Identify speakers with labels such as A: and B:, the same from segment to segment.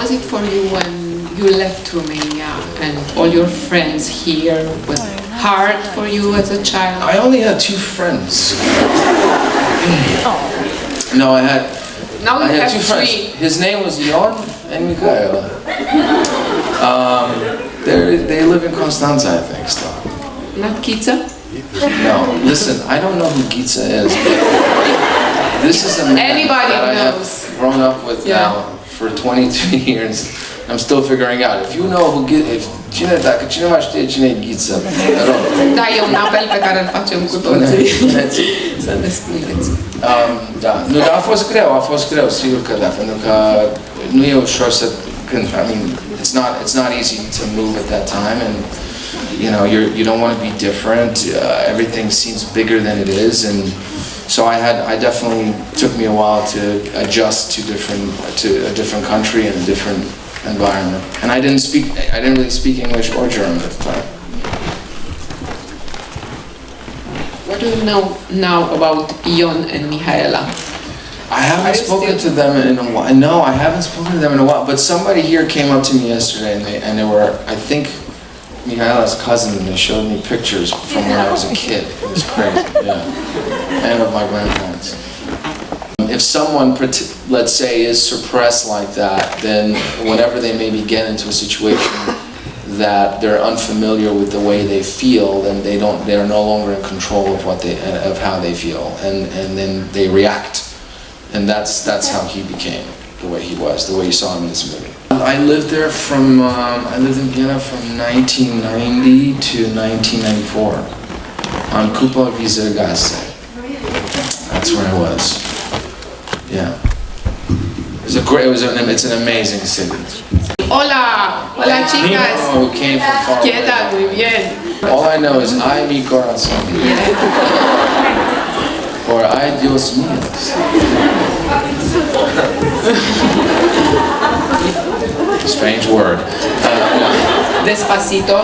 A: was it for you when you left Romania and all your friends here? Was it hard for you as a child?
B: I only had 2 friends. No, I had two friends. His name was Ion and Michaela. They live in Constanța, I think, still.
A: Not Kiza?
B: No, listen, I don't know who Giza is, but this is a man
A: Anybody
B: that I
A: knows.
B: have grown up with now for 22 years. I'm still figuring out. If you know who dacă cineva știe cine e Giza,
A: Da, e un apel pe care îl facem cu toții. Să ne spuneți.
B: Da, nu, dar a fost greu, sigur că da, pentru că nu e ușor să când, I mean, it's not easy to move at that time, and you know, you don't want to be different. Everything seems bigger than it is, and so I definitely took me a while to adjust to a different country and a different environment. And I didn't really speak English or German at the time.
A: What do you know now about Ion and Mihaela?
B: I haven't spoken to them in a while. No, I haven't spoken to them in a while. But somebody here came up to me yesterday, and they were, I think, Mihaela's cousin, and they showed me pictures from when I was a kid. It was crazy, yeah. And of my grandparents. If someone, let's say, is suppressed like that, then whenever they maybe get into a situation that they're unfamiliar with the way they feel, then they are no longer in control of how they feel, and then they react. And that's how he became the way he was, the way you saw him in this movie. I lived there I lived in Vienna from 1990 to 1994 on Kupa Vizergase. That's where I was. Yeah. It's an amazing city.
A: Hola chicas.
B: We came from far away.
A: ¿Qué tal? Muy bien.
B: All I know is ay mi corazón. Or ay Dios mío. Strange word.
A: Despacito.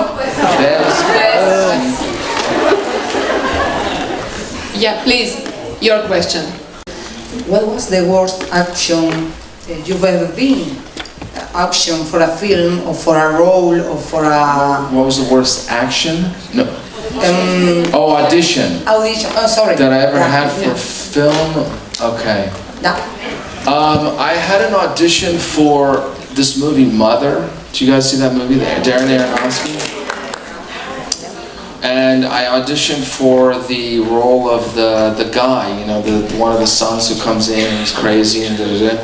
A: Yeah, please, your question.
C: What was the worst action you've ever been? Action for a film or for a role or for a...
B: What was the worst action? No. Audition.
C: Audition, oh sorry.
B: That I ever had for film? Okay.
C: Yeah.
B: I had an audition for this movie, Mother. Did you guys see that movie, Darren Aronofsky? And I auditioned for the role of the guy, you know, one of the sons who comes in and he's crazy and da-da-da.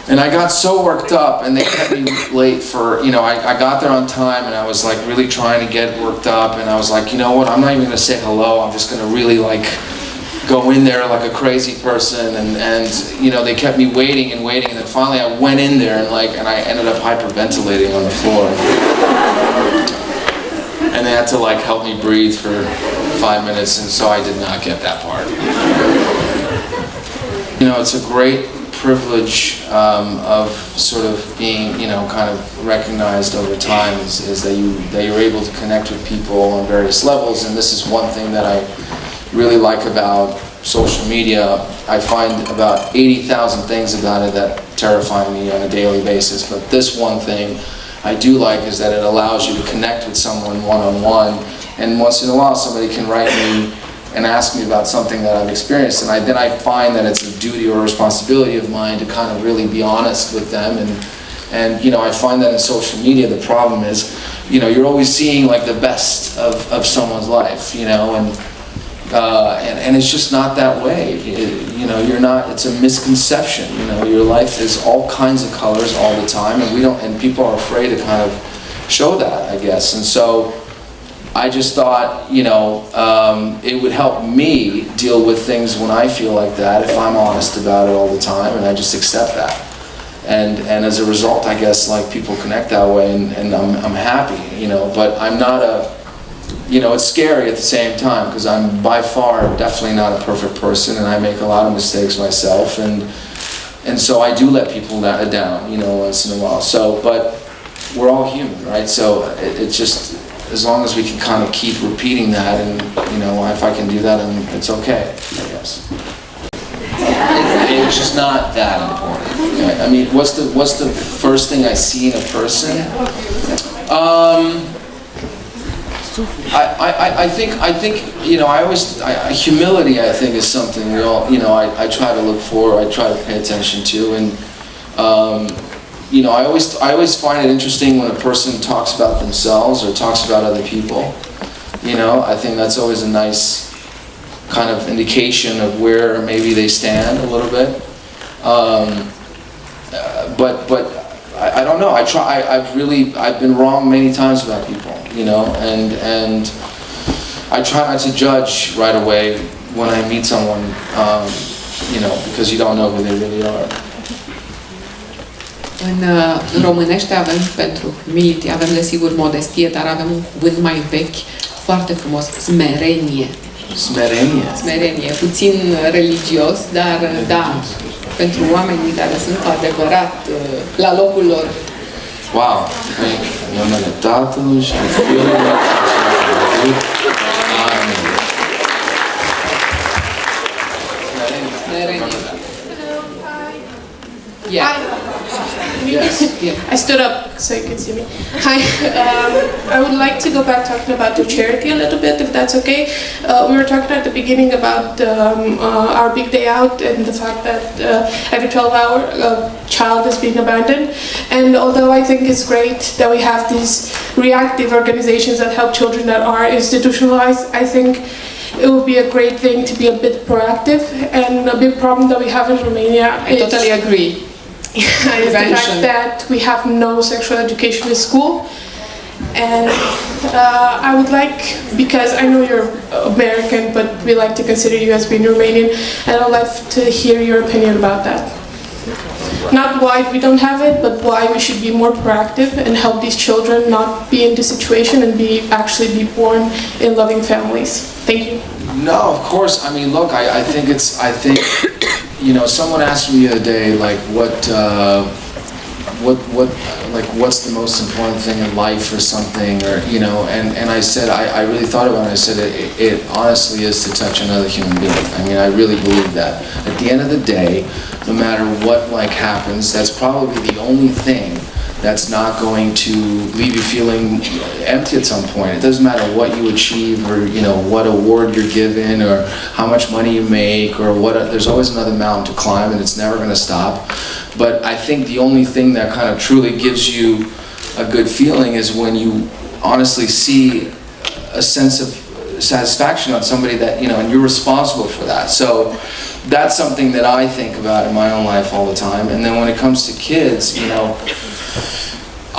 B: And I got so worked up, and they kept me late for, you know, I got there on time, and I was like really trying to get worked up, and I was like, you know what, I'm not even gonna say hello, I'm just gonna really like go in there like a crazy person, and you know, they kept me waiting, and then finally I went in there, and I ended up hyperventilating on the floor. And they had to like help me breathe for 5 minutes, and so I did not get that part. You know, it's a great privilege of sort of being, you know, kind of recognized over time is that you're able to connect with people on various levels, and this is one thing that I really like about social media. I find about 80,000 things about it that terrify me on a daily basis, but this one thing I do like is that it allows you to connect with someone one-on-one, and once in a while somebody can write me and ask me about something that I've experienced, and then I find that it's a duty or a responsibility of mine to kind of really be honest with them, and you know, I find that in social media the problem is, you know, you're always seeing like the best of someone's life, you know, and it's just not that way. You know, you're not, it's a misconception, you know, your life is all kinds of colors all the time, and people are afraid to kind of show that, I guess, and so I just thought, you know, it would help me deal with things when I feel like that if I'm honest about it all the time, and I just accept that. And as a result, I guess, like, people connect that way, and I'm happy, you know, but I'm not you know, it's scary at the same time, because I'm by far definitely not a perfect person, and I make a lot of mistakes myself, and so I do let people down, you know, once in a while. So, but we're all human, right? So it's just, as long as we can kind of keep repeating that, and you know, if I can do that, it's okay, I guess. It's just not that important. I mean, what's the first thing I see in a person? I think you know, humility, I think, is something we all, you know, I try to look for, I try to pay attention to, and you know, I always find it interesting when a person talks about themselves or talks about other people. You know, I think that's always a nice kind of indication of where maybe they stand a little bit. But I don't know. I've been wrong many times about people. You know, and I try not to judge right away when I meet someone. You know, because you don't know who they really are.
A: În românește avem pentru humility, avem desigur modestie, dar avem un cuvânt mai vechi, foarte frumos, smerenie.
B: Smerenie.
A: Smerenie, puțin religios, dar da, pentru oamenii care sunt cu adevărat la locul lor.
B: Wow, în numele Tatălui și al Fiului și Amen.
A: Smerenie. Yeah.
D: Yes. I stood up so you could see me. Hi. I would like to go back talking about the charity a little bit, if that's okay. We were talking at the beginning about our big day out and the fact that every 12 hours a child is being abandoned. And although I think it's great that we have these reactive organizations that help children that are institutionalized, I think it would be a great thing to be a bit proactive. And a big problem that we have in Romania
A: I totally agree.
D: is the fact that we have no sexual education in school. And I would like, because I know you're American, but we like to consider you as being Romanian, and I'd like to hear your opinion about that. Not why we don't have it, but why we should be more proactive and help these children not be in this situation and actually be born in loving families. Thank you.
B: No, of course. I mean, look, I think you know, someone asked me the other day, like, what's the most important thing in life or something, or, you know, and I said, I really thought about it. I said, it honestly is to touch another human being. I mean, I really believe that. At the end of the day, no matter what, like, happens, that's probably the only thing that's not going to leave you feeling empty at some point. It doesn't matter what you achieve, or, you know, what award you're given, or how much money you make, or what. There's always another mountain to climb, and it's never going to stop. But I think the only thing that kind of truly gives you a good feeling is when you honestly see a sense of satisfaction on somebody that, you know, and you're responsible for that. So that's something that I think about in my own life all the time. And then when it comes to kids, you know,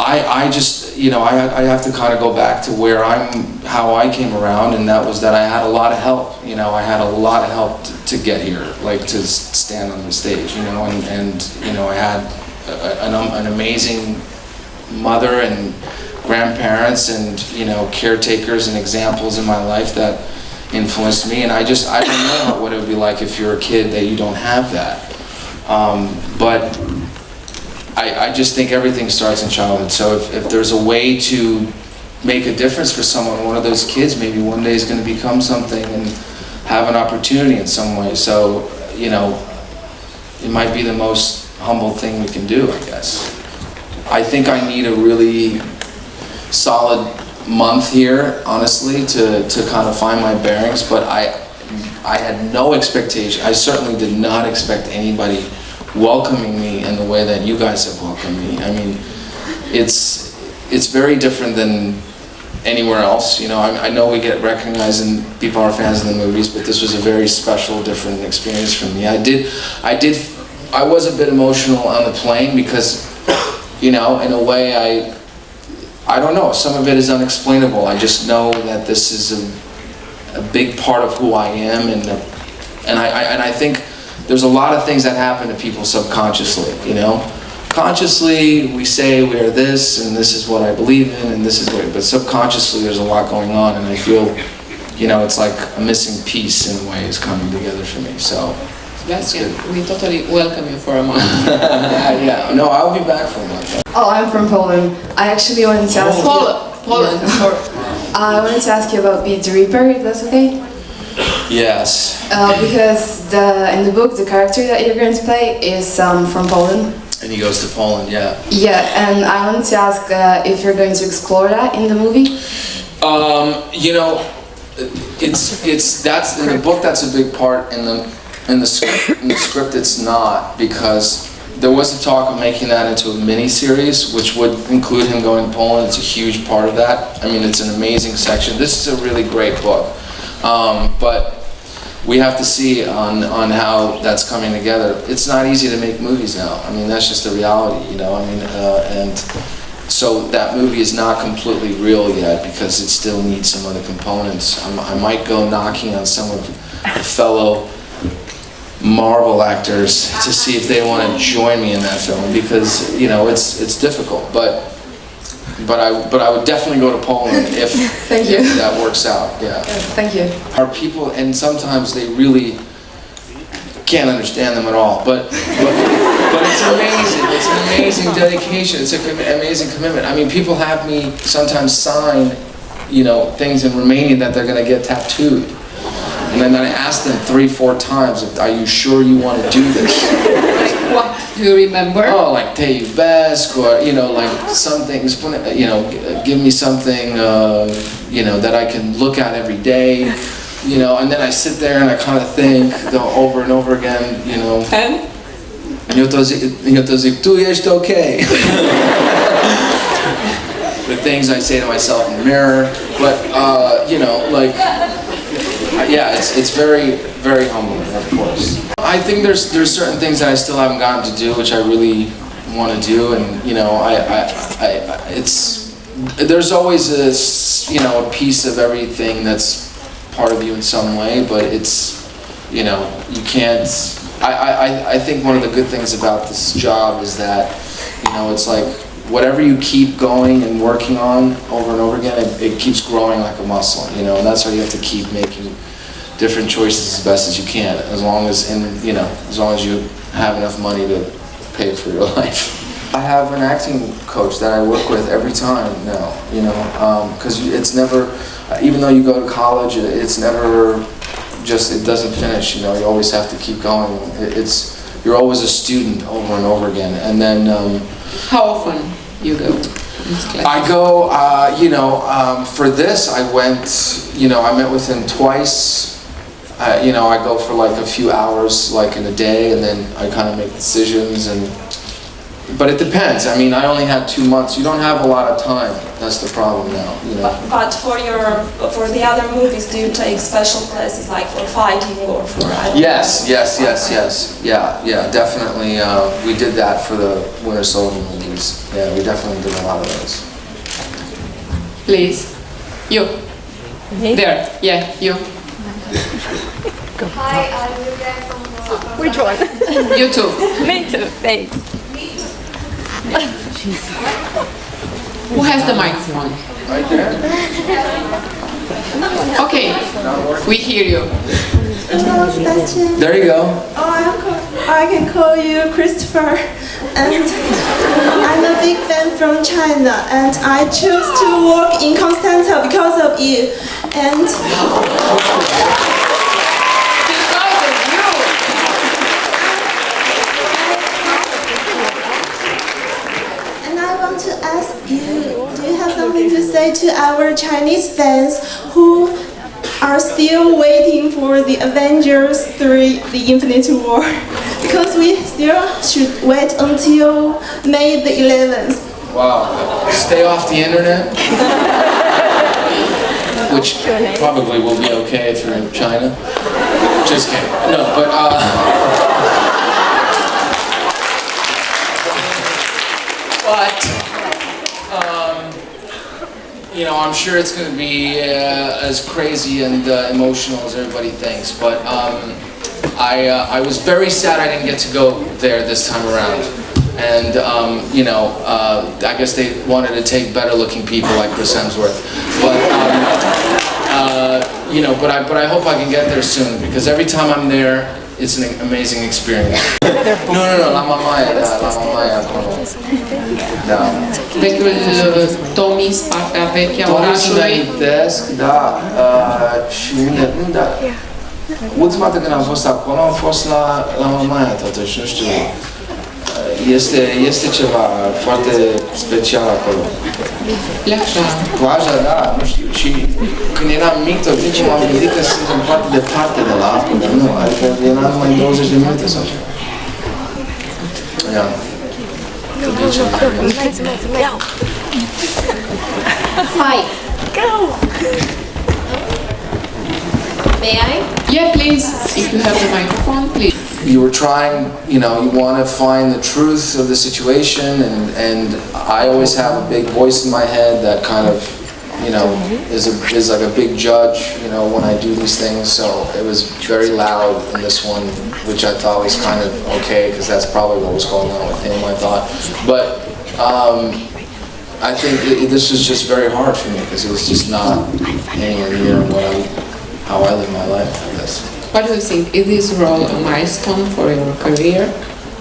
B: I just, you know, I have to kind of go back to how I came around, and that was that I had a lot of help. You know, I had a lot of help to get here, like to stand on the stage, you know, and you know, I had an amazing mother and grandparents and, you know, caretakers and examples in my life that influenced me, and I don't know what it would be like if you're a kid that you don't have that. But I just think everything starts in childhood. So if there's a way to make a difference for someone, one of those kids maybe one day is going to become something and have an opportunity in some way. So, you know, it might be the most humble thing we can do, I guess. I think I need a really solid month here, honestly, to kind of find my bearings, but I had no expectation. I certainly did not expect anybody welcoming me in the way that you guys have welcomed me. I mean, it's very different than anywhere else. You know, I know we get recognized and people are fans of the movies, but this was a very special, different experience for me. I was a bit emotional on the plane because, you know, in a way I don't know, some of it is unexplainable. I just know that this is a big part of who I am, and I think there's a lot of things that happen to people subconsciously, you know. Consciously, we say we are this, and this is what I believe in, and this is what, but subconsciously there's a lot going on, and I feel, you know, it's like a missing piece in a way is coming together for me, so.
A: Sebastian, we totally welcome you for a month.
B: Yeah, no, I'll be back for a month.
E: Oh, I'm from Poland. I actually wanted to ask
A: Poland.
E: I wanted to ask you about Beat the Reaper, if that's okay?
B: Yes.
E: Because in the book, the character that you're going to play is from Poland.
B: And he goes to Poland, yeah.
E: Yeah, and I wanted to ask if you're going to explore that in the movie.
B: You know, that's in the book. That's a big part. In the script. In the script, it's not, because there was a talk of making that into a mini-series, which would include him going to Poland. It's a huge part of that. I mean, it's an amazing section. This is a really great book, but we have to see on how that's coming together. It's not easy to make movies now. I mean, that's just the reality, you know. I mean, and so that movie is not completely real yet, because it still needs some other components. I might go knocking on some of the fellow Marvel actors to see if they want to join me in that film, because you know it's difficult. But I would definitely go to Poland if that works out. Yeah.
E: Thank you.
B: Our people, and sometimes they really can't understand them at all. But it's amazing. It's an amazing dedication. It's an amazing commitment. I mean, people have me sometimes sign, you know, things in Romania that they're going to get tattooed. And then I ask them 3-4 times, are you sure you want to do this?
A: What do you remember?
B: Oh, like te iubesc, or you know, like something. You know, give me something, you know, that I can look at every day. You know, and then I sit there and I kind of think over and over again. You know.
A: And?
B: Eu tô zic, tu ești okay. The things I say to myself in the mirror, but you know, like. Yeah, it's very, very humbling, of course. I think there's certain things that I still haven't gotten to do, which I really want to do, and you know, there's always a piece of everything that's part of you in some way, but it's, you know, you can't. I think one of the good things about this job is that, you know, it's like whatever you keep going and working on over and over again, it keeps growing like a muscle, you know, and that's why you have to keep making different choices as best as you can, as long as you have enough money to pay for your life. I have an acting coach that I work with every time now, you know, because it's never, even though you go to college, it's never just, it doesn't finish, you know, you always have to keep going. You're always a student over and over again. And then
A: how often you go to this class?
B: I go, you know, for this I went, you know, I met with him twice. You know, I go for like a few hours, like in a day, and then I kind of make decisions. But it depends. I mean, I only had 2 months. You don't have a lot of time. That's the problem now. You know.
F: But for the other movies, do you take special classes like for fighting or for?
B: Yes. Yeah, definitely. We did that for the Winter Soldier movies. Yeah, we definitely did a lot of those.
A: Please, you.
G: Me?
A: There. Yeah, you.
G: Hi, I'm Judy from... Which one?
A: You too.
G: Me too, thanks.
A: Who has the microphone?
B: Right there.
A: Okay, we hear you.
H: Hello, Sebastian.
B: There you go.
H: I can call you Christopher, and I'm a big fan from China, and I choose to work in Constanta because of you. And I want to ask you, do you have something to say to our Chinese fans who are still waiting for the Avengers 3, the Infinite War? Because we still should wait until May the 11th.
B: Wow. Stay off the internet. Which probably will be okay if you're in China. Just kidding. No, but you know, I'm sure it's going to be as crazy and emotional as everybody thinks. But I was very sad I didn't get to go there this time around. And you know, I guess they wanted to take better-looking people like Chris Hemsworth. But you know, but I hope I can get there soon, because every time I'm there, it's an amazing experience. No, la mamaia, da.
A: Vechiul Tommy, partea veche a
B: Tonya
A: orașului.
B: amintesc, da, și unde, Ultima dată când am fost acolo, am fost la Mamaia, totuși, nu știu. Este ceva foarte special acolo. Plaja, da, nu știu. Și când eram mic, tot timpul m-am gândit că suntem foarte departe de la apă, dar nu, adică era numai 20 de minute sau ceva. Ia.
I: Hi. Go. May I?
A: Yeah, please. If you have the microphone, please.
B: You were trying, you know, you want to find the truth of the situation, and I always have a big voice in my head that kind of, you know, is like a big judge, you know, when I do these things. So it was very loud in this one, which I thought was kind of okay, because that's probably what was going on with him, I thought. But I think this was just very hard for me, because it was just not anywhere near how I live my life, I guess.
A: What do you think? Is this role a milestone for your career?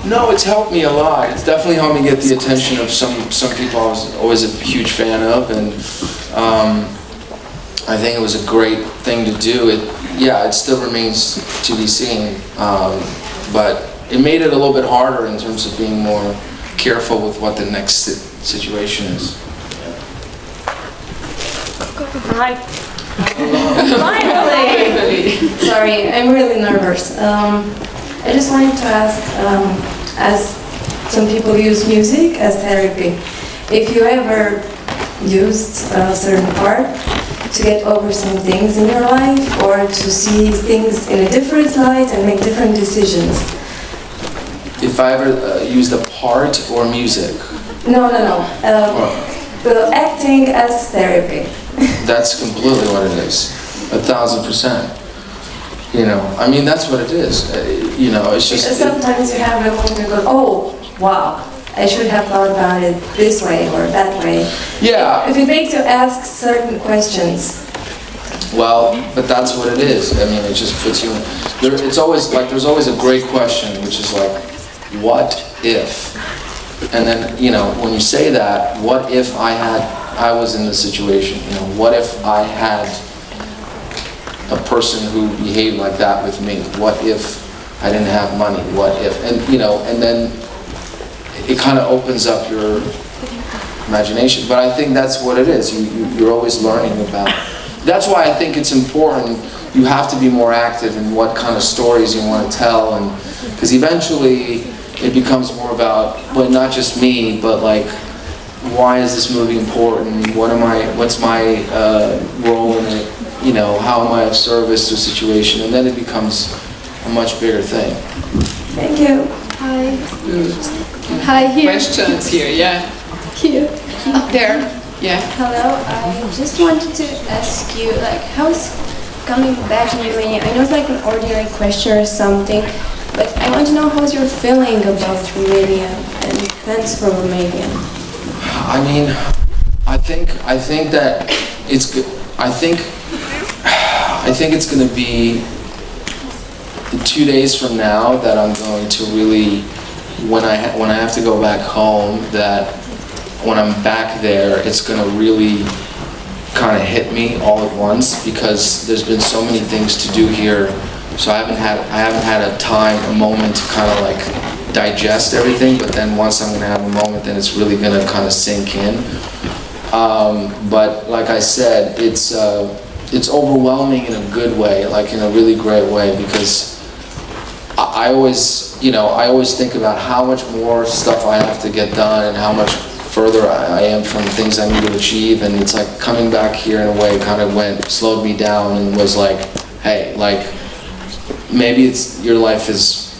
B: No, it's helped me a lot. It's definitely helped me get the attention of some people I was always a huge fan of, and I think it was a great thing to do. It still remains to be seen, but it made it a little bit harder in terms of being more careful with what the next situation is.
I: Hi. Finally! Sorry, I'm really nervous. I just wanted to ask, as some people use music as therapy, if you ever used a certain part to get over some things in your life, or to see things in a different light and make different decisions.
B: If I ever used a part or music?
I: No. Acting as therapy.
B: That's completely what it is, 1,000%. You know, I mean, that's what it is. You know, it's just.
I: Sometimes you have a moment and go, oh, wow, I should have thought about it this way or that way.
B: Yeah.
I: If it makes you ask certain questions.
B: Well, but that's what it is. I mean, it just puts you in. It's always like there's always a great question, which is like, what if? And then, you know, when you say that, what if I was in this situation? You know, what if I had a person who behaved like that with me? What if I didn't have money? What if? And, you know, and then it kind of opens up your imagination. But I think that's what it is. You're always learning about. That's why I think it's important. You have to be more active in what kind of stories you want to tell, and because eventually it becomes more about, well, not just me, but like, why is this movie important? What's my role in it? You know, how am I of service to a situation? And then it becomes a much bigger thing.
I: Thank you. Hi. Hi, here.
A: Questions here, yeah.
I: Here.
A: Up there, yeah.
J: Hello, I just wanted to ask you, like, how's coming back to Romania? I know it's like an ordinary question or something, but I want to know how's your feeling about Romania and fans for Romania.
B: I mean, I think that it's good. I think it's going to be 2 days from now that I'm going to really, when I have to go back home, that when I'm back there, it's going to really kind of hit me all at once, because there's been so many things to do here. So I haven't had a moment to kind of like digest everything, but then once I'm going to have a moment, then it's really going to kind of sink in. But like I said, it's overwhelming in a good way, like in a really great way, because I always think about how much more stuff I have to get done and how much further I am from things I need to achieve, and it's like coming back here in a way kind of slowed me down and was like, hey, like, maybe your life is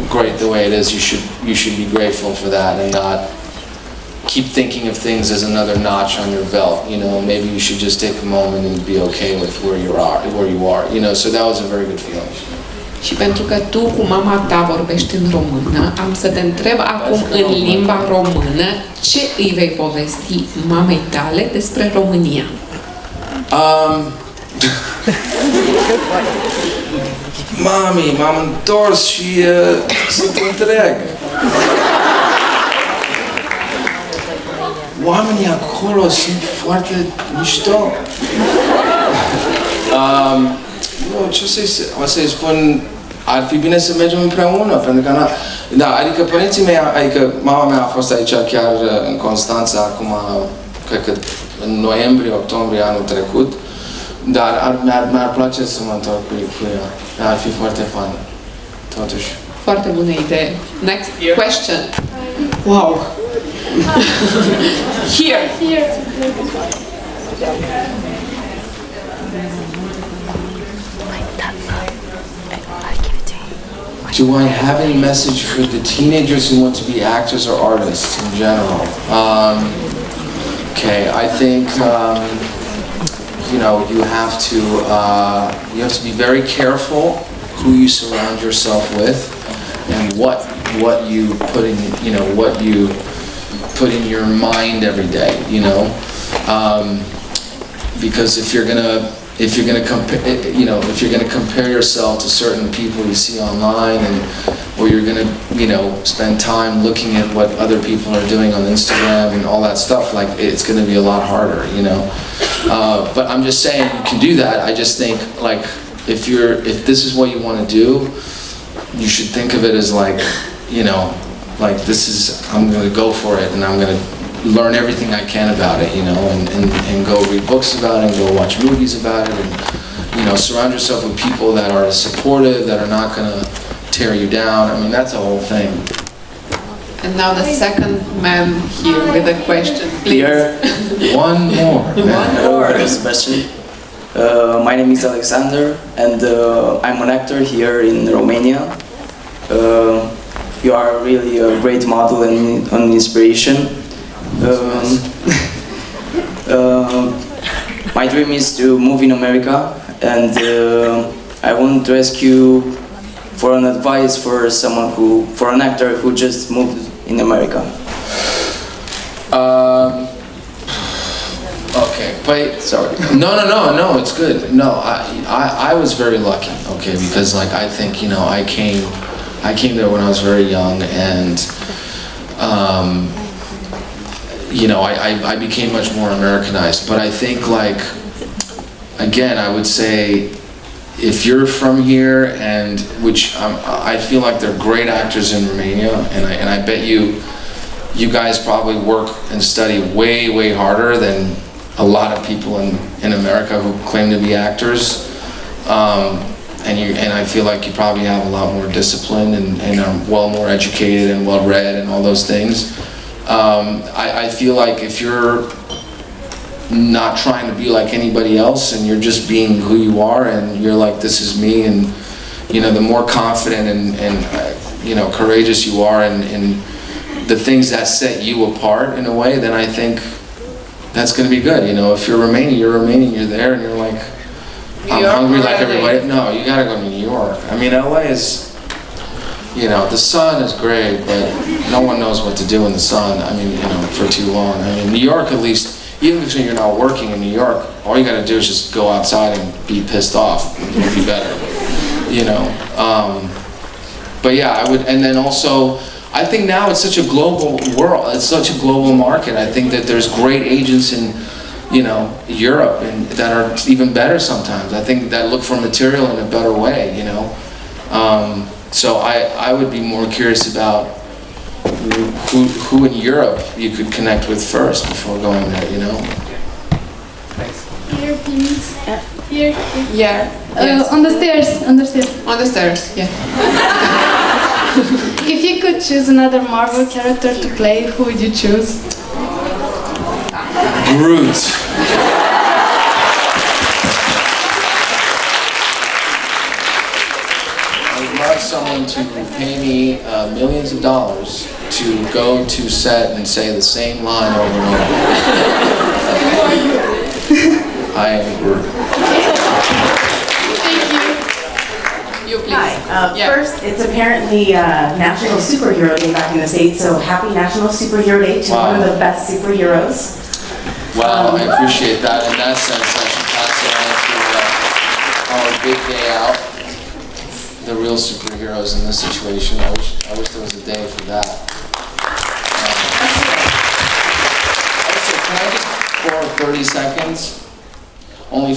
B: great the way it is. You should be grateful for that and not keep thinking of things as another notch on your belt. You know, maybe you should just take a moment and be okay with where you are. You know, so that was a very good feeling.
A: Și pentru că tu cu mama ta vorbești în română, am să te întreb acum în limba română ce îi vei povesti mamei tale despre România.
B: Mami, m-am întors și sunt întreg. Oamenii acolo sunt foarte mișto. Nu, ce o să-i spun, ar fi bine să mergem împreună, pentru că da, adică părinții mei, adică mama mea a fost aici chiar în Constanța acum, cred că în noiembrie, octombrie anul trecut, dar mi-ar place să mă întorc cu ea. Ar fi foarte fun, totuși.
A: Foarte bună idee. Next question. Wow. Here.
B: Do I have any message for the teenagers who want to be actors or artists in general? Okay, I think you know you have to be very careful who you surround yourself with and what you put in what you put in your mind every day. You know, because if you're gonna compare yourself to certain people you see online, or you're gonna spend time looking at what other people are doing on Instagram and all that stuff, like it's gonna be a lot harder, but I'm just saying you can do that. I just think like if this is what you want to do, you should think of it as like I'm gonna go for it and I'm gonna learn everything I can about it, and go read books about it, and go watch movies about it, and surround yourself with people that are supportive, that are not going to tear you down. I mean, that's the whole thing.
A: And now the second man here with a question, please.
K: Here,
B: one more.
K: Hello, Sebastian. My name is Alexander, and I'm an actor here in Romania. You are really a great model and an inspiration. My dream is to move in America, and I want to ask you for an advice for an actor who just moved in America.
B: Okay, but
K: sorry.
B: No, it's good. No, I was very lucky. Okay, because like I think I came there when I was very young, and I became much more Americanized. But I think, like, again, I would say, if you're from here, and which I feel like they're great actors in Romania, and I bet you guys probably work and study way, way harder than a lot of people in America who claim to be actors. And I feel like you probably have a lot more discipline and are well more educated and well read and all those things. I feel like if you're not trying to be like anybody else and you're just being who you are and you're like, this is me, and the more confident and courageous you are in the things that set you apart in a way, then I think that's going to be good. If you're Romanian, you're there and you're like, I'm hungry like everybody. No, you gotta go to New York. I mean, LA is, the sun is great, but no one knows what to do in the sun. I mean, for too long. I mean, New York, at least, even if you're not working in New York, all you gotta do is just go outside and be pissed off. It'll be better, But yeah, I would, and then also, I think now it's such a global world. It's such a global market. I think that there's great agents in Europe, and that are even better sometimes. I think that look for material in a better way, So I would be more curious about who in Europe you could connect with first before going there,
L: Here, please. Here.
A: Yeah. Yes.
L: On the stairs.
A: On the stairs, yeah.
L: If you could choose another Marvel character to play, who would you choose?
B: Groot. I would love someone to pay me millions of dollars to go to set and say the same line over and over. I am Groot.
A: Thank you.
M: Hi. First, it's apparently National Superhero Day back in the States, so happy National Superhero Day to one of the best superheroes.
B: Wow, I appreciate that. In that sense, I should pass it on to our big day out, the real superheroes in this situation. I wish there was a day for that. Also, can I just borrow 30 seconds? only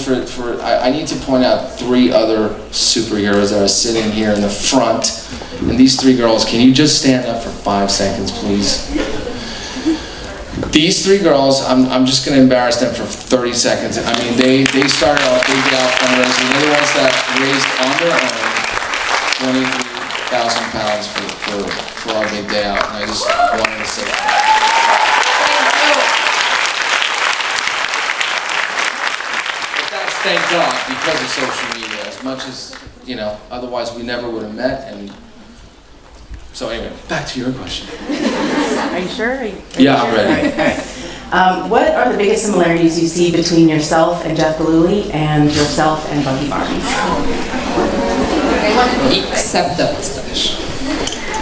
B: I need to point out 3 other superheroes that are sitting here in the front. And these 3 girls, can you just stand up for 5 seconds, please? These 3 girls, I'm just going to embarrass them for 30 seconds. I mean, they started off Big Day Out fundraising. They're the ones that raised on their own £23,000 for our Big Day Out. And I just wanted to say that. Thank God, because of social media, as much as, you know, otherwise we never would have met. And so anyway, back to your question.
M: Are you sure?
B: Yeah, I'm ready.
M: All right. What are the biggest similarities you see between yourself and Jeff Belluli and yourself and Bucky Barnes?
A: Except the mustache.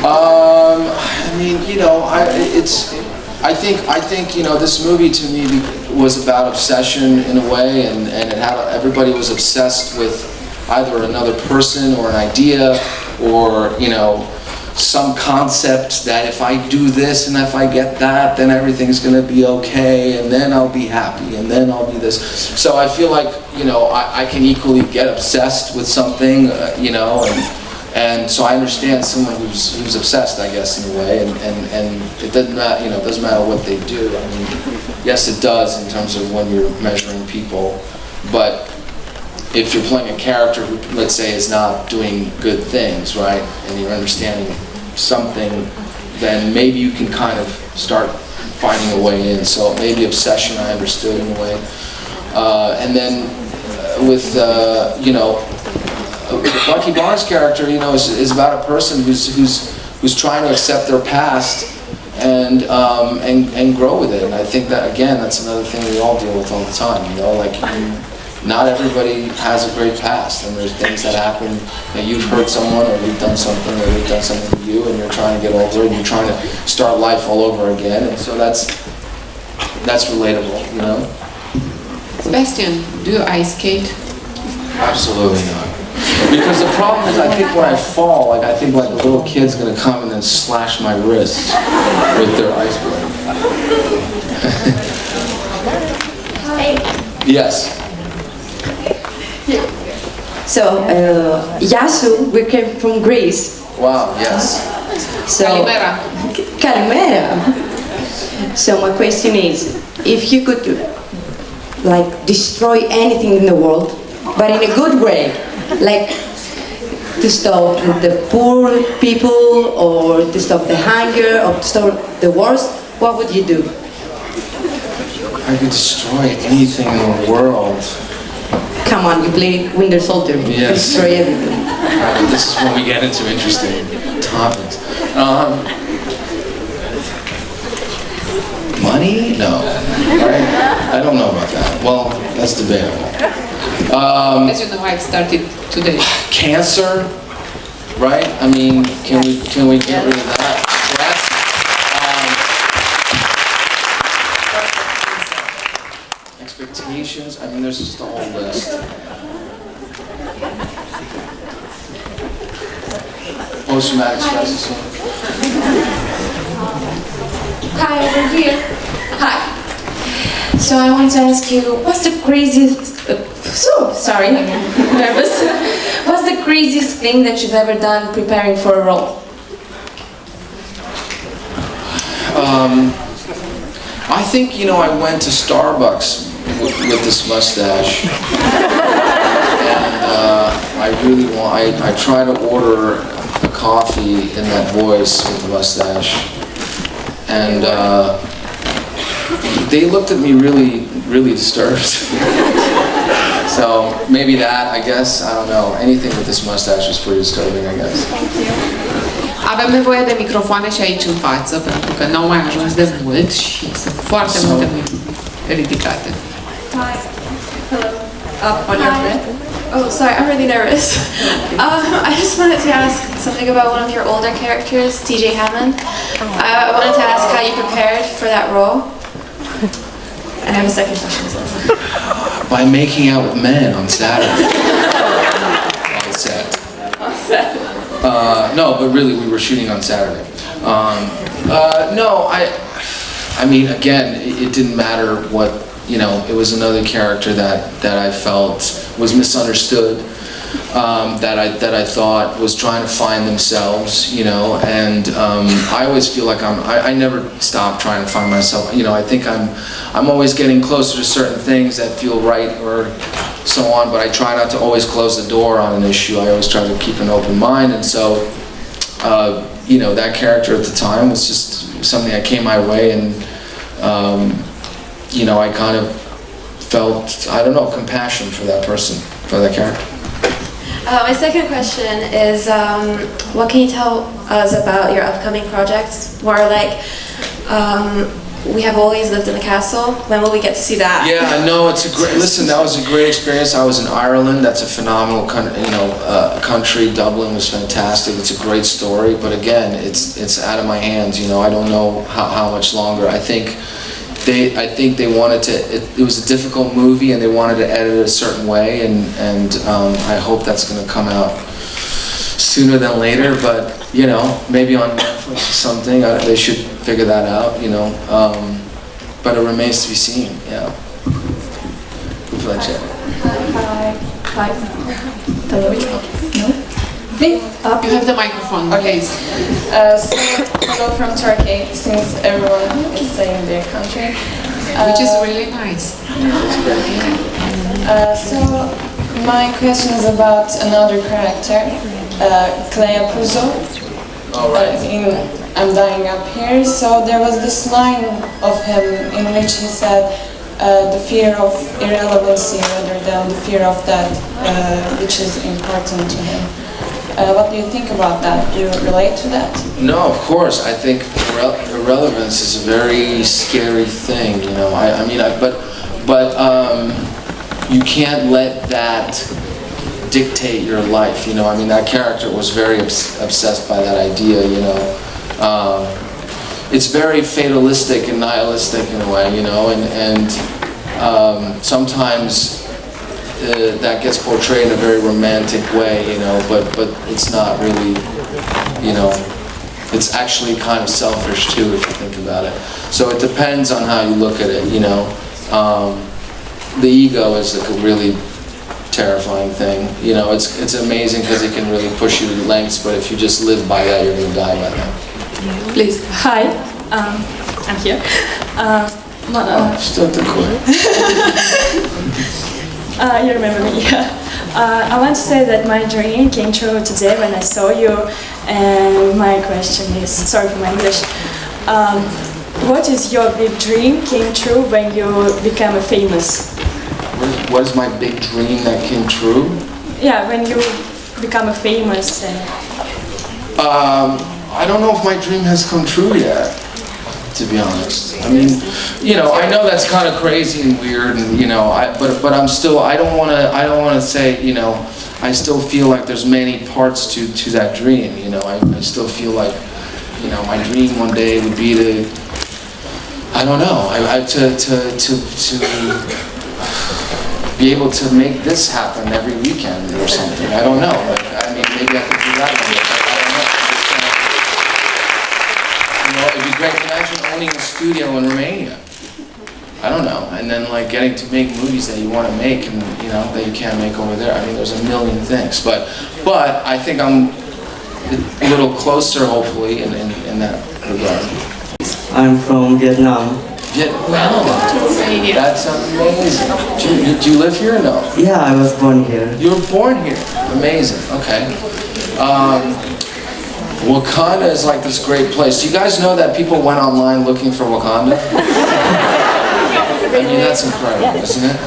B: I mean, you know, I think, you know, this movie to me was about obsession in a way, and it had, everybody was obsessed with either another person or an idea or, you know, some concept that if I do this and if I get that, then everything's going to be okay, and then I'll be happy, and then I'll be this. So I feel like, you know, I can equally get obsessed with something, you know, and so I understand someone who's obsessed, I guess, in a way, and it doesn't matter, you know, it doesn't matter what they do. I mean, yes, it does in terms of when you're measuring people, but if you're playing a character who, let's say, is not doing good things, right, and you're understanding something, then maybe you can kind of start finding a way in. So maybe obsession I understood in a way, and then with you know. Bucky Barnes' character, you know, is about a person who's trying to accept their past and grow with it. And I think that, again, that's another thing we all deal with all the time. You know, like not everybody has a great past, and there's things that happen that you've hurt someone, or you've done something, or they've done something to you, and you're trying to get over it, and you're trying to start life all over again. And so that's relatable, you know.
A: Sebastian, do you ice skate?
B: Absolutely not. Because the problem is, I think when I fall, like I think like a little kid's gonna come and then slash my wrists with their ice blade. Yes.
N: So, Yasu, we came from Greece.
B: Wow, yes.
N: So,
A: Kalimera.
N: Kalimera. So my question is, if you could like destroy anything in the world, but in a good way, like to stop the poor people, or to stop the hunger, or to stop the wars, what would you do?
B: I could destroy anything in the world.
N: Come on, you play Winter Soldier.
B: Yes.
N: Destroy everything.
B: This is when we get into interesting topics. Money? No. Right? I don't know about that. Well, that's debatable.
A: As you know, I've started today.
B: Cancer, right? I mean, can we get rid of that? Yes. Expectations. I mean, there's just a whole list. Post-traumatic stress disorder.
E: Hi, over here. Hi. So I want to ask you, what's the craziest... sorry, I'm nervous. What's the craziest thing that you've ever done preparing for a role?
B: I think, you know, I went to Starbucks with this mustache. And I tried to order a coffee in that voice with the mustache. And they looked at me really, really disturbed. So maybe that, I guess, I don't know. Anything with this mustache was pretty disturbing, I guess.
A: Avem nevoie de microfoane și aici în față, pentru că n-au mai ajuns de mult și sunt foarte multe ridicate.
J: Hi. Hello. On your friend? Oh, sorry, I'm really nervous. I just wanted to ask something about one of your older characters, TJ Hammond. I wanted to ask how you prepared for that role. And I have a second question.
B: By making out with men on Saturday. On set.
J: On set.
B: No, but really, we were shooting on Saturday. No, I mean, again, it didn't matter what you know, it was another character that I felt was misunderstood, that I thought was trying to find themselves, you know, and I always feel like I never stop trying to find myself. You know, I think I'm always getting closer to certain things that feel right or so on, but I try not to always close the door on an issue. I always try to keep an open mind, and so, you know, that character at the time was just something that came my way, and, you know, I kind of felt, I don't know, compassion for that person, for that character.
J: My second question is, what can you tell us about your upcoming projects? More like, we have always lived in the castle. When will we get to see that?
B: Yeah, no, it's a great. Listen, that was a great experience. I was in Ireland. That's a phenomenal, country. Dublin was fantastic. It's a great story, but again, it's out of my hands. You know, I don't know how much longer. I think they wanted to. It was a difficult movie, and they wanted to edit it a certain way, and I hope that's going to come out sooner than later. But you know, maybe on Netflix or something. They should figure that out. You know, but it remains to be seen. Yeah. Pleasure.
L: Hi. Hello. No?
A: You have the microphone.
O: Okay. So, hello from Turkey, since everyone is saying their country.
A: Which is really nice.
O: So, my question is about another character, Clea Puzo, in I'm Dying Up Here. So, there was this line of him in which he said, the fear of irrelevancy rather than the fear of that which is important to him. What do you think about that? Do you relate to that?
B: No, of course. I think irrelevance is a very scary thing. You know, but you can't let that dictate your life. You know, I mean, that character was very obsessed by that idea. You know, it's very fatalistic and nihilistic in a way. You know, and sometimes. That gets portrayed in a very romantic way, you know, but it's not really, you know, it's actually kind of selfish too if you think about it. So it depends on how you look at it, you know. The ego is like a really terrifying thing, you know. It's amazing because it can really push you to lengths, but if you just live by that, you're going to die by that.
L: Please. Hi. I'm here.
B: Still too quick.
L: You remember me, yeah. I want to say that my dream came true today when I saw you, and my question is, sorry for my English, what is your big dream came true when you became famous?
B: What is my big dream that came true?
L: Yeah, when you become famous.
B: I don't know if my dream has come true yet, to be honest. I mean, you know, I know that's kind of crazy and weird, and you know, but I'm still. I don't want to say, you know, I still feel like there's many parts to that dream. You know, I still feel like, you know, my dream one day would be to, I don't know, to be able to make this happen every weekend or something. I don't know. Like, I mean, maybe I could do that one day, but I don't know. You know, it'd be great. Imagine owning a studio in Romania. I don't know. And then like getting to make movies that you want to make and, you know, that you can't make over there. I mean, there's a million things. But I think I'm a little closer, hopefully, in that regard.
P: I'm from Vietnam.
B: Vietnam? That's amazing. Do you live here or no?
P: Yeah, I was born here.
B: You were born here? Amazing. Okay. Wakanda is like this great place. Do you guys know that people went online looking for Wakanda? I mean, that's incredible, isn't it?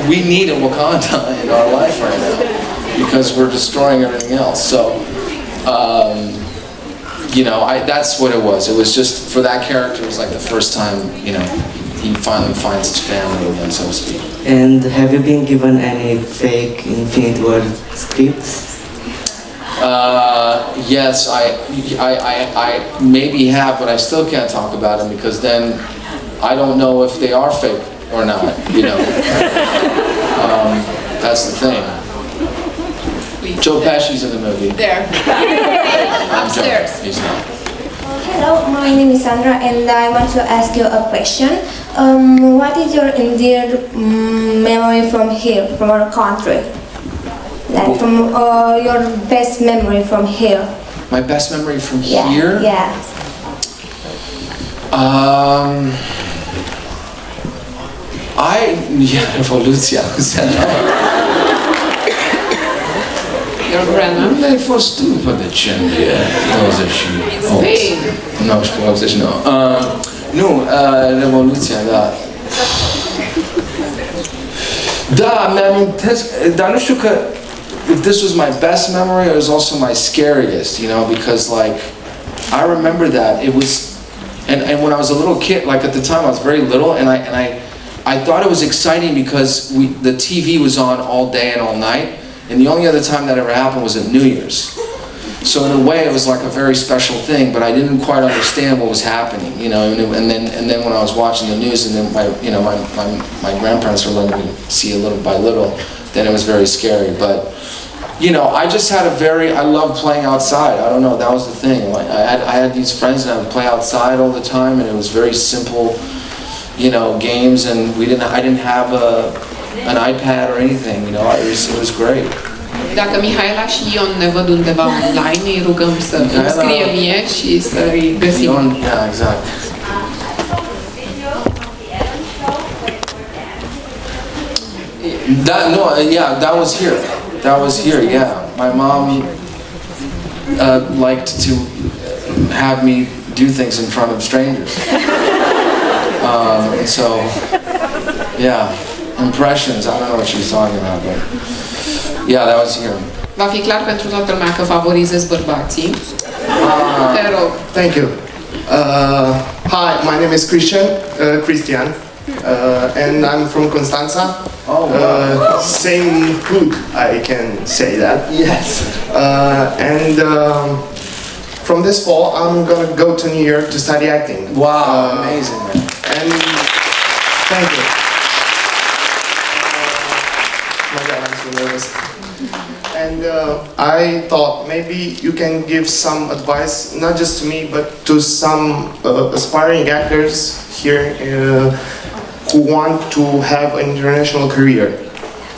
B: We need a Wakanda in our life right now because we're destroying everything else. So, you know, that's what it was. It was just, for that character, it was like the first time, you know, he finally finds his family again, so to speak.
P: And have you been given any fake Infinite War scripts?
B: Yes, I maybe have, but I still can't talk about them because then I don't know if they are fake or not, you know. That's the thing. Joe Pesci's in the movie.
J: There.
B: Upstairs. He's not.
Q: Hello, my name is Sandra and I want to ask you a question.
J: What is your endeared memory from here, from our country? Like from your best memory from here?
B: My best memory from
J: Yeah,
B: here?
J: yeah.
B: Revoluția.
A: Your grandma?
B: Ai fost după decembrie 28. 1989. Nu, Revoluția, da. Da, mi-amintesc, dar nu știu că if this was my best memory, it was also my scariest, you know, because like I remember that it was, and when I was a little kid, like at the time I was very little, and I thought it was exciting because the TV was on all day and all night, and the only other time that ever happened was at New Year's. So in a way, it was like a very special thing, but I didn't quite understand what was happening, you know. And then when I was watching the news, and then my grandparents were letting me see a little by little, then it was very scary. But you know, I just had I loved playing outside. I don't know, that was the thing. Like I had these friends, and I would play outside all the time, and it was very simple, you know, games, and I didn't have an iPad or anything, you know. It was great.
A: Dacă Mihaela și Ion ne văd undeva online, îi rugăm să îmi scrie mie și să-i găsim.
B: Ion, yeah, exact. That was here. That was here, yeah. My mom liked to have me do things in front of strangers. So, yeah, impressions, I don't know what she was talking about, but yeah, that was here.
A: Va fi clar pentru toată lumea că favorizezi bărbații. Te rog.
Q: Thank you. Hi, my name is Christian, and I'm from Constanța.
B: Oh, wow.
Q: Same hood, I can say that.
B: Yes.
Q: And from this fall, I'm gonna go to New York to study acting.
B: Wow, amazing, man.
Q: And thank you. My God, I'm so nervous. And I thought maybe you can give some advice, not just to me, but to some aspiring actors here who want to have an international career.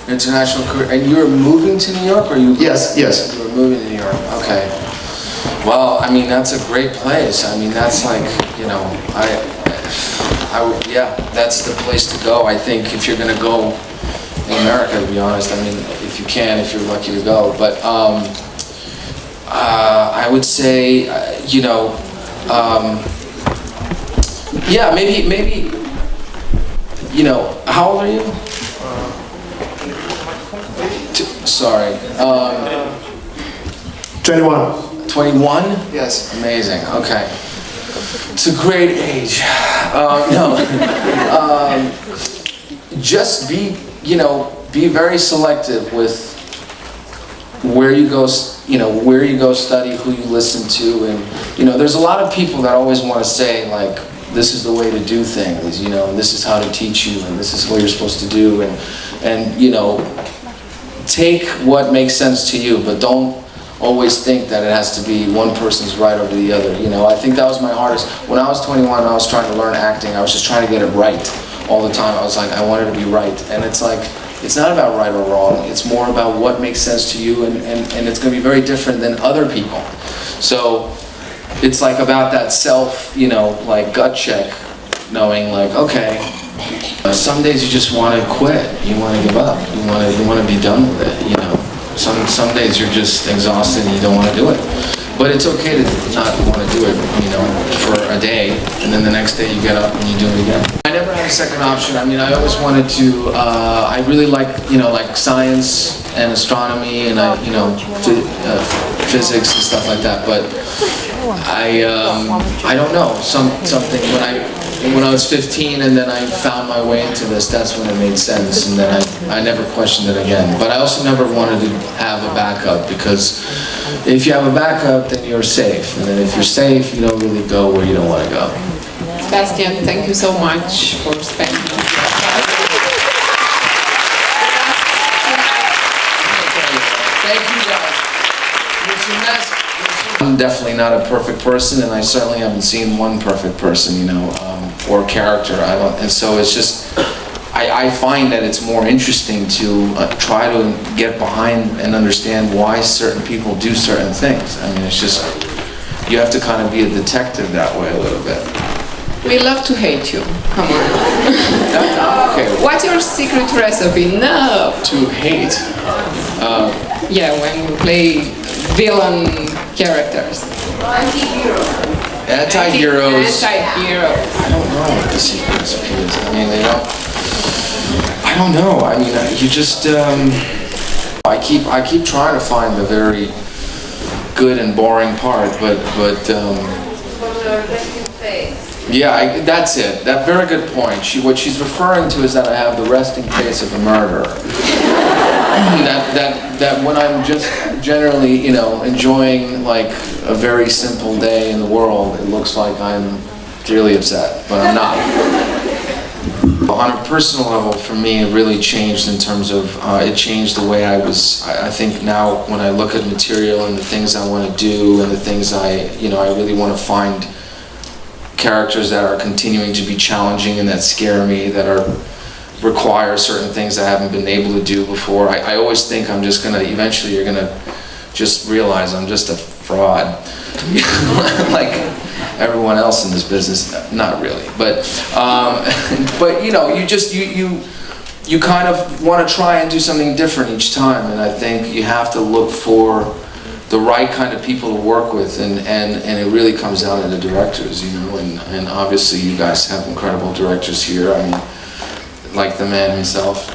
B: International career. And you're moving to New York, or you?
Q: Yes.
B: You're moving to New York. Okay. Well, I mean, that's a great place. I mean, that's like, you know, yeah, that's the place to go. I think if you're gonna go in America, to be honest, I mean, if you can, if you're lucky to go. But I would say, you know, yeah, maybe, you know, how old are you? Sorry.
Q: 21.
B: 21?
Q: Yes.
B: Amazing. Okay. It's a great age. Just be, you know, be very selective with where you go, you know, where you go study, who you listen to, and you know, there's a lot of people that always want to say like, this is the way to do things, you know, and this is how to teach you, and this is what you're supposed to do, and you know, take what makes sense to you, but don't always think that it has to be one person's right over the other. You know, I think that was my hardest. When I was 21, I was trying to learn acting. I was just trying to get it right all the time. I was like, I wanted to be right, and it's like, it's not about right or wrong. It's more about what makes sense to you, and it's going to be very different than other people. So it's like about that self, you know, like gut check, knowing like, okay, some days you just want to quit. You want to give up. You want to be done with it. You know, some days you're just exhausted and you don't want to do it. But it's okay to not want to do it, you know, for a day, and then the next day you get up and you do it again. I never had a second option. I mean, I always wanted to, I really like, you know, like science and astronomy and, you know, physics and stuff like that. But I don't know, something, when I was 15 and then I found my way into this, that's when it made sense, and then I never questioned it again. But I also never wanted to have a backup, because if you have a backup, then you're safe. And then if you're safe, you don't really go where you don't want to go.
A: Sebastian, thank you so much for spending your time.
B: Thank you guys. I'm definitely not a perfect person, and I certainly haven't seen one perfect person, you know. or character. And so it's just, I find that it's more interesting to try to get behind and understand why certain people do certain things. I mean, it's just, you have to kind of be a detective that way a little bit.
A: We love to hate you. Come on.
B: Okay.
A: What's your secret recipe? No.
B: To hate?
A: Yeah, when you play villain characters.
B: Anti-heroes.
A: Anti-heroes.
B: I don't know what the secret recipe is. I mean, I don't know. I mean, you just, I keep trying to find the very good and boring part, but yeah, that's it. That very good point. What she's referring to is that I have the resting face of a murderer. that when I'm just generally, enjoying like a very simple day in the world, it looks like I'm really upset, but I'm not. On a personal level, for me, it really changed in terms of, it changed the way I think now when I look at material and the things I want to do and the things I really want to find characters that are continuing to be challenging and that scare me, that require certain things I haven't been able to do before. I always think I'm just gonna, eventually you're gonna just realize I'm just a fraud. Like everyone else in this business, not really, but you kind of want to try and do something different each time, and I think you have to look for the right kind of people to work with, and it really comes down to the directors, and obviously you guys have incredible directors here. I mean, like the man himself,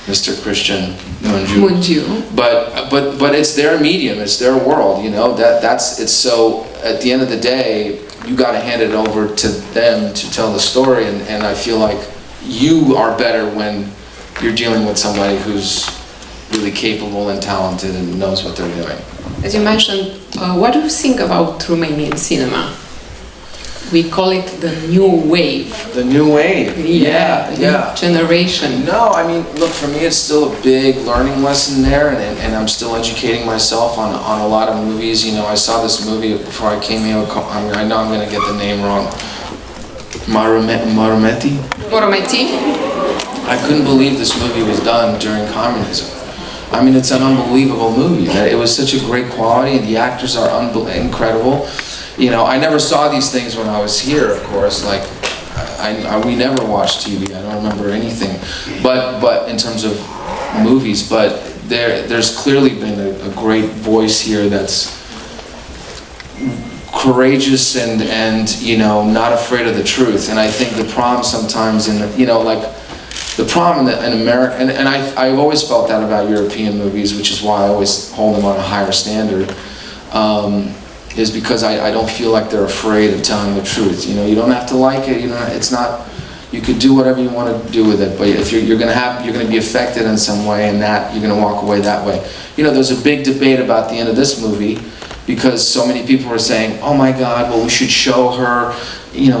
B: Mr. Christian Mungiu. But it's their medium, it's their world, it's so, at the end of the day, you got to hand it over to them to tell the story, and I feel like you are better when you're dealing with somebody who's really capable and talented and knows what they're doing.
A: As you mentioned, what do you think about Romanian cinema? We call it the new wave.
B: The new wave? Yeah.
A: New generation.
B: No, I mean, look, for me it's still a big learning lesson there, and I'm still educating myself on a lot of movies. I saw this movie before I came here. I know I'm going to get the name wrong. Morti? I couldn't believe this movie was done during communism. I mean, it's an unbelievable movie. It was such a great quality, and the actors are incredible. I never saw these things when I was here, of course. Like, we never watched TV. I don't remember anything. But in terms of movies, but there's clearly been a great voice here that's courageous and not afraid of the truth. And I think the problem sometimes the problem in America, and I've always felt that about European movies, which is why I always hold them on a higher standard, is because I don't feel like they're afraid of telling the truth. You don't have to like it. It's not. You could do whatever you want to do with it, but if you're going to be affected in some way, and that you're going to walk away that way. There's a big debate about the end of this movie, because so many people are saying, "Oh my God, well we should show her,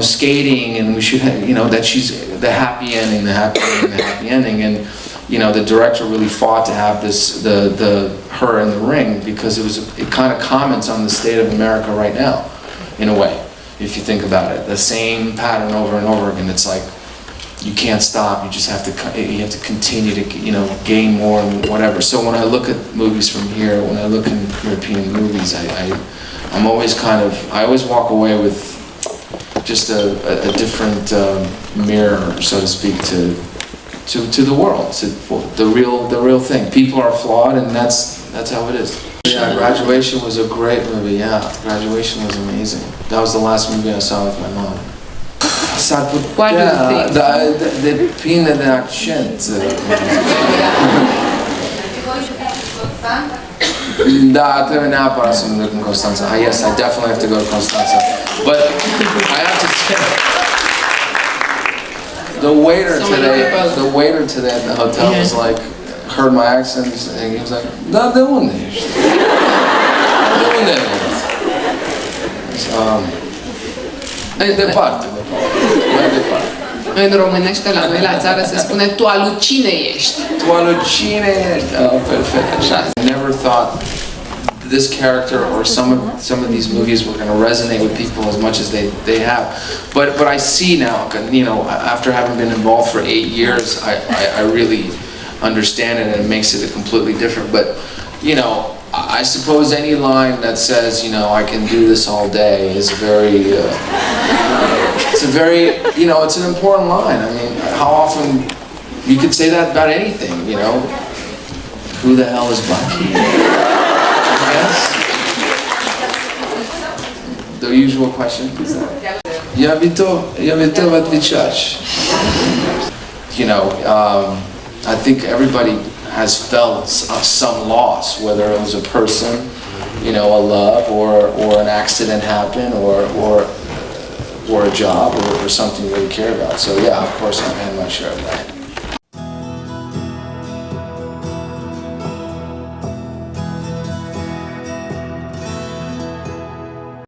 B: skating, and we should, that she's the happy ending, the happy ending, the happy ending." And the director really fought to have her in the ring, because it kind of comments on the state of America right now, in a way, if you think about it. The same pattern over and over again. It's like you can't stop. You just have to continue to gain more and whatever. So when I look at movies from here, when I look in European movies, I'm always I always walk away with just a different mirror, so to speak, to the world, to the real thing. People are flawed, and that's how it is. Yeah, Graduation was a great movie. Yeah, Graduation was amazing. That was the last movie I saw with my mom.
A: What do you think?
B: Depinde de accent. Da, trebuie neapărat să mă duc în Constanța. Yes, I definitely have to go to Constanța. But I have to tell the waiter today at the hotel was like, heard my accent, and he was like, "Da, de unde ești? De unde ești?" Departe. Mai departe.
A: În românește, la noi la țară, se spune tu alucine ești.
B: Tu alucine ești. Oh, perfect. Așa. I never thought this character or some of these movies were going to resonate with people as much as they have. But I see now, you know, after having been involved for 8 years, I really understand it, and it makes it completely different. But, you know, I suppose any line that says, you know, I can do this all day is very, it's a very, you know, it's an important line. I mean, how often, you could say that about anything, you know. Who the hell is Bucky? Yes? The usual question. Я готов отвечать. You know, I think everybody has felt some loss, whether it was a person, you know, a love, or an accident happened, or a job, or something you really care about. So yeah, of course, I had my share of that.